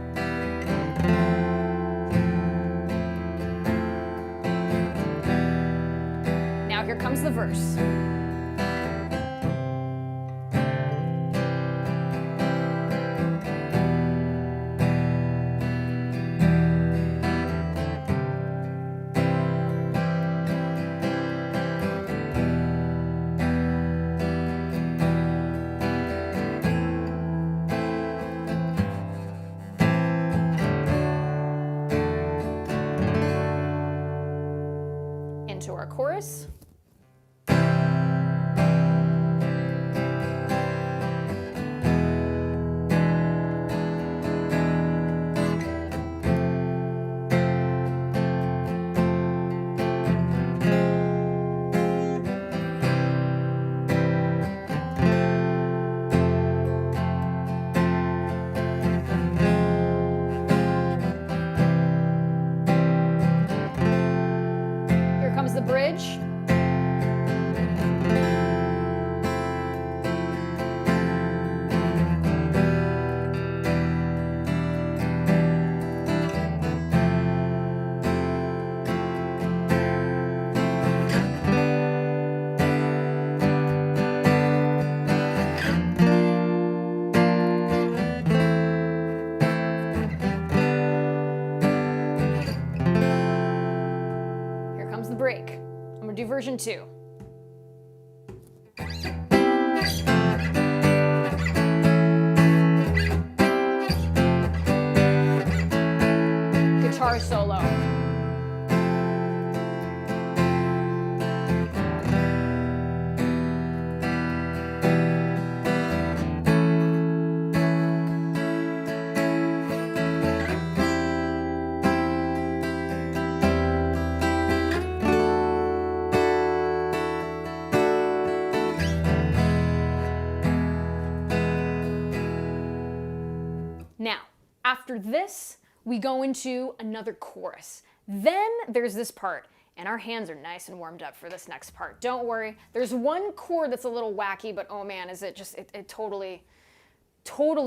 Speaker 1: Now here comes the verse. Into our chorus. The bridge. The break. I'm gonna do version 2. Guitar solo. Now, after this, we go into another chorus. Then there's this part, and our hands are nice and warmed up for this next part. Don't worry. There's one chord that's a little wacky, but oh man, is it just, it totally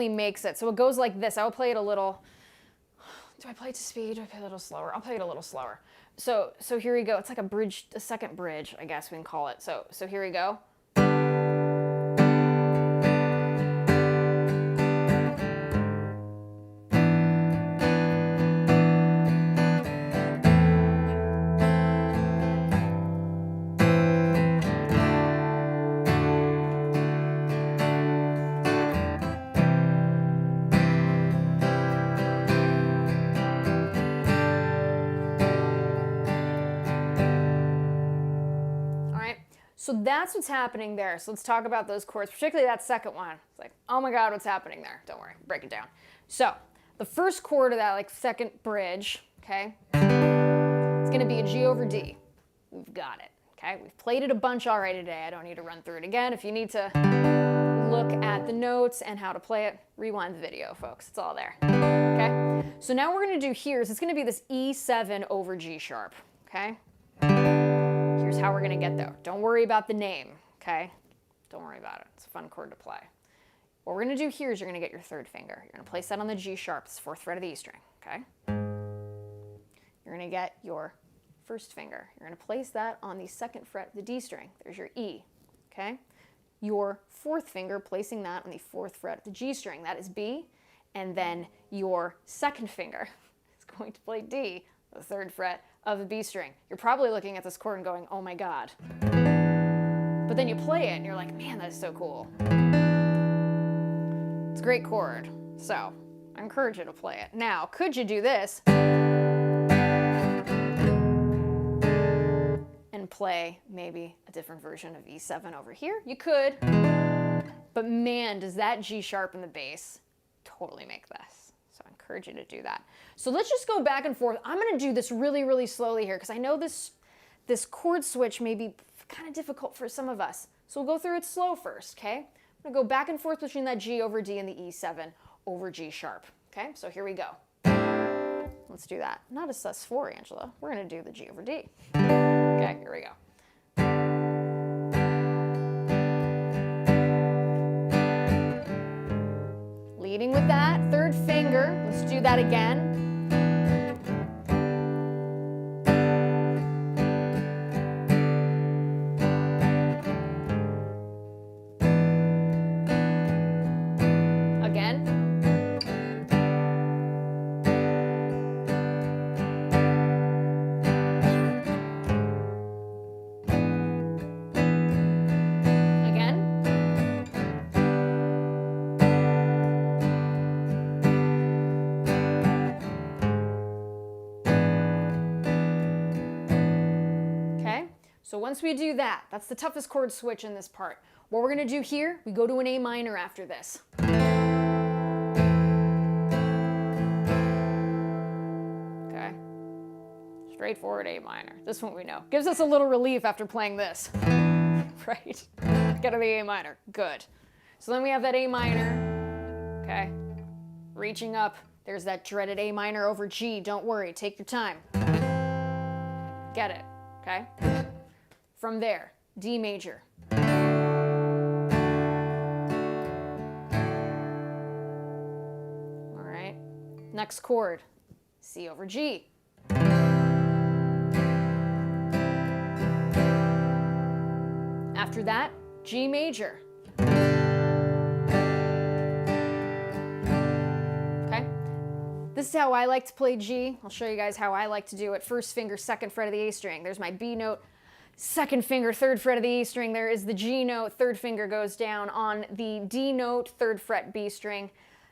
Speaker 1: makes it. So it goes like this. I'll play it a little, do I play it to speed? Do I play it a little slower? I'll play it a little slower. So here we go. It's like a bridge, a second bridge, I guess we can call it. So here we go. So that's what's happening there. So let's talk about those chords, particularly that second one. It's like, oh my God, what's happening there? Don't worry, break it down. So the first chord of that like second bridge, okay, it's gonna be a G over D. We've got it, okay? We've played it a bunch already today. I don't need to run through it again. If you need to look at the notes and how to play it, rewind the video, folks. It's all there, okay? So now we're going to do here is it's going to be this E7 over G sharp, okay? Here's how we're going to get there. Don't worry about the name, okay? Don't worry about it. It's a fun chord to play. What we're going to do here is you're going to get your third finger. You're going to place that on the G sharp, it's 4th fret of the E string, okay? You're going to get your first finger. You're going to place that on the 2nd fret of the D string. There's your E, okay? Your 4th finger, placing that on the 4th fret of the G string. That is B. And then your 2nd finger is going to play D, the 3rd fret of the B string. You're probably looking at this chord and going, oh my God. But then you play it and you're like, man, that is so cool. It's a great chord. So I encourage you to play it. Now, could you do this and play maybe a different version of E7 over here? You could, but man, does that G sharp in the bass totally make this. So I encourage you to do that. So let's just go back and forth. I'm going to do this really, really slowly here because I know this chord switch may be kind of difficult for some of us. So we'll go through it slow first, okay? I'm going to go back and forth between that G over D and the E7 over G sharp, okay? So here we go. Let's do that. Not a sus4, Angela. We're going to do the G over D. Okay, here we go. Leading with that 3rd finger. Let's do that again. Again. So once we do that, that's the toughest chord switch in this part. What we're going to do here, we go to an A minor after this. Okay. Straightforward A minor. This one we know. Gives us a little relief after playing this. Right? Get to the A minor. Good. So then we have that A minor. Okay. Reaching up. There's that dreaded A minor over G. Don't worry. Take your time. Get it. Okay? From there, D major. All right. Next chord, C over G. After that, G major. Okay. This is how I like to play G. I'll show you guys how I like to do it. 1st finger, 2nd fret of the A string. There's my B note. 2nd finger, 3rd fret of the E string. There is the G note. 3rd finger goes down on the D note, 3rd fret B string.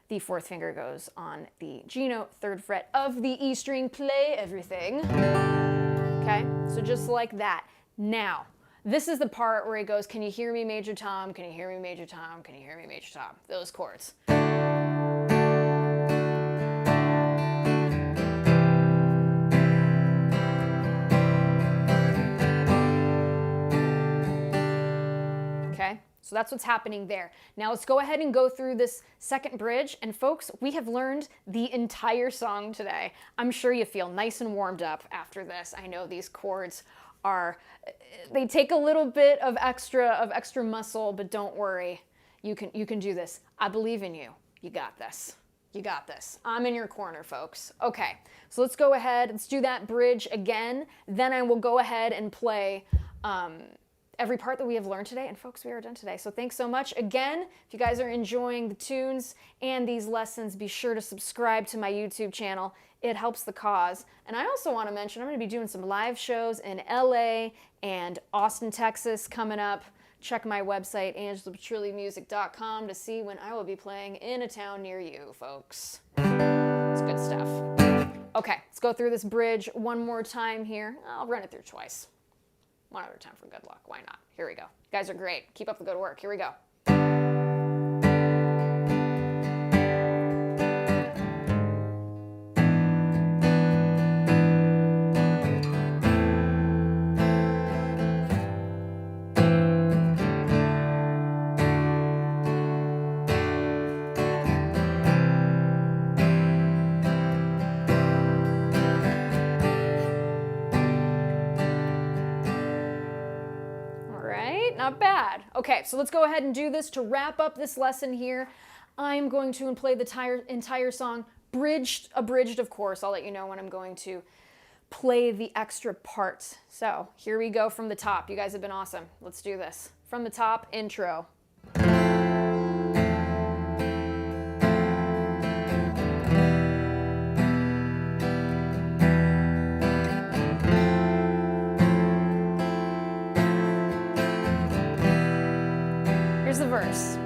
Speaker 1: The 4th finger goes on the G note, 3rd fret of the E string. Play everything. Okay, so just like that. Now, this is the part where it goes, can you hear me, Major Tom? Can you hear me, Major Tom? Can you hear me, Major Tom? Those chords. So that's what's happening there. Now let's go ahead and go through this 2nd bridge. And folks, we have learned the entire song today. I'm sure you feel nice and warmed up after this. I know these chords they take a little bit of extra muscle, but don't worry. You can do this. I believe in you. You got this. You got this. I'm in your corner, folks. Okay, so let's go ahead. Let's do that bridge again. Then I will go ahead and play every part that we have learned today. And folks, we are done today. So thanks so much. Again, if you guys are enjoying the tunes and these lessons, be sure to subscribe to my YouTube channel. It helps the cause. And I also want to mention I'm going to be doing some live shows in LA and Austin, Texas coming up. Check my website, angelapetrillimusic.com, to see when I will be playing in a town near you, folks. It's good stuff. Okay, let's go through this bridge one more time here. I'll run it through twice. One other time for good luck. Why not? Here we go. You guys are great. Keep up the good work. Here we go. not bad. Okay, so let's go ahead and do this to wrap up this lesson here. I'm going to play the entire song, abridged of course. I'll let you know when I'm going to play the extra parts. So here we go from the top. You guys have been awesome. Let's do this. From the top, intro. Here's the verse.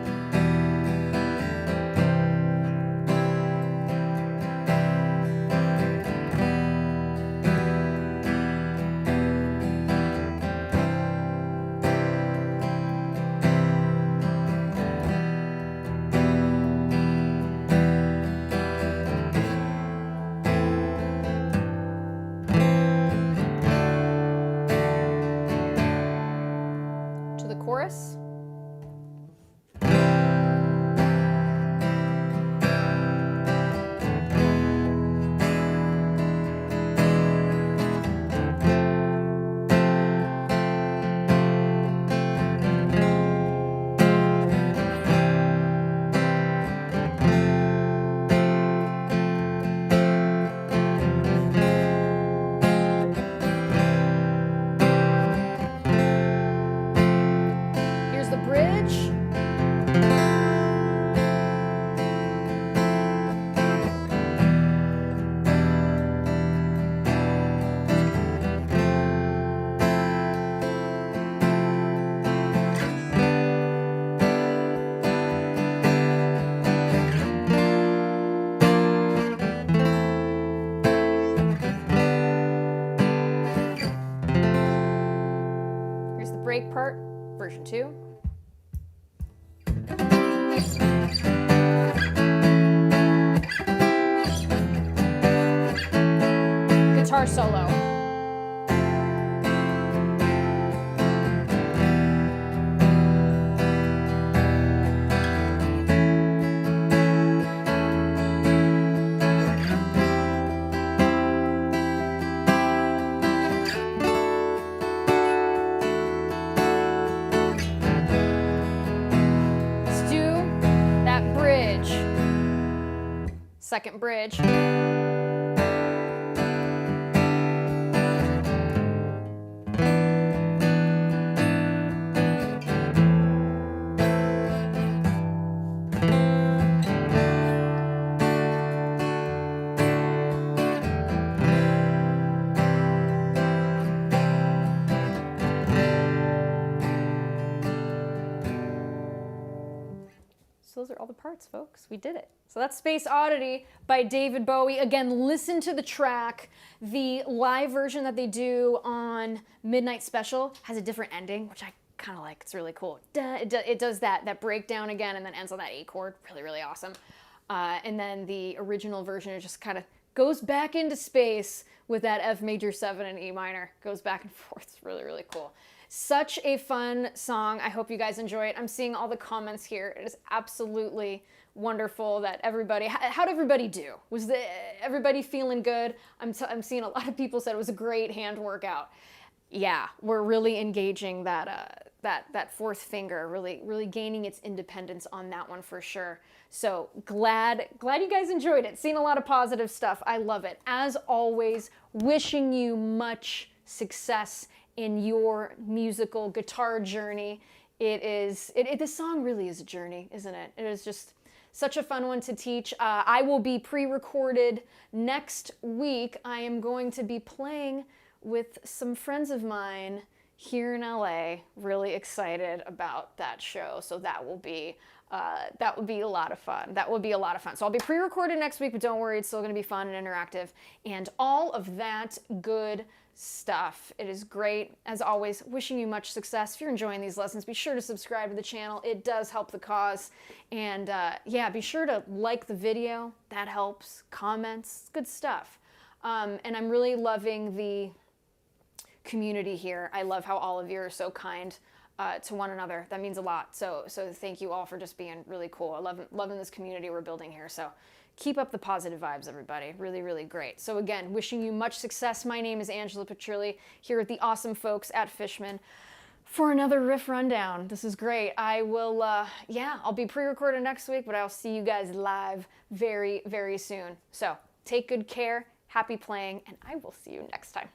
Speaker 1: To the chorus. Here's the bridge. Here's the break part, version 2. Guitar solo. Let's do that bridge. Second bridge. So those are all the parts, folks. We did it. So that's Space Oddity by David Bowie. Again, listen to the track. The live version that they do on Midnight Special has a different ending, which I kind of like. It's really cool. It does that breakdown again and then ends on that A chord. Really, really awesome. And then the original version, it just kind of goes back into space with that F major 7 and E minor. Goes back and forth. It's really, really cool. Such a fun song. I hope you guys enjoy it. I'm seeing all the comments here. It is absolutely wonderful that everybody, how'd everybody do? Was everybody feeling good? I'm seeing a lot of people said it was a great hand workout. Yeah, we're really engaging that fourth finger, really gaining its independence on that one for sure. So glad you guys enjoyed it. Seeing a lot of positive stuff. I love it. As always, wishing you much success in your musical guitar journey. This song really is a journey, isn't it? It is just such a fun one to teach. I will be pre-recorded next week. I am going to be playing with some friends of mine here in LA. Really excited about that show. So that will be a lot of fun. That will be a lot of fun. So I'll be pre-recorded next week, but don't worry, it's still going to be fun and interactive and all of that good stuff. It is great. As always, wishing you much success. If you're enjoying these lessons, be sure to subscribe to the channel. It does help the cause. And yeah, be sure to like the video. That helps. Comments. Good stuff. And I'm really loving the community here. I love how all of you are so kind to one another. That means a lot. So thank you all for just being really cool. I loving this community we're building here. So keep up the positive vibes, everybody. Really, really great. So again, wishing you much success. My name is Angela Petrilli here with the awesome folks at Fishman. for another riff rundown. This is great. I will, yeah, I'll be pre-recorded next week, but I'll see you guys live very, very soon. So take good care, happy playing, and I will see you next time.